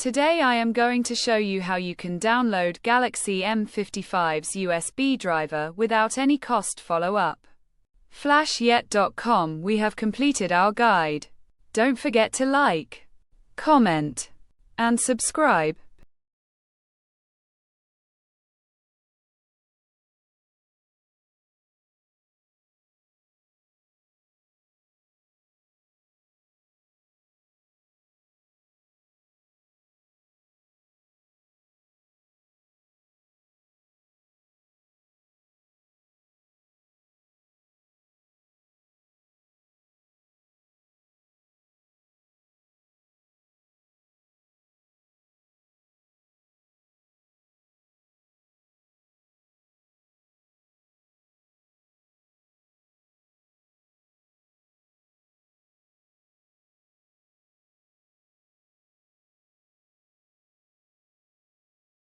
Today I am going to show you how you can download Galaxy M55's USB driver without any cost. Follow up. Flashyet.com. We have completed our guide. Don't forget to like, comment, and subscribe.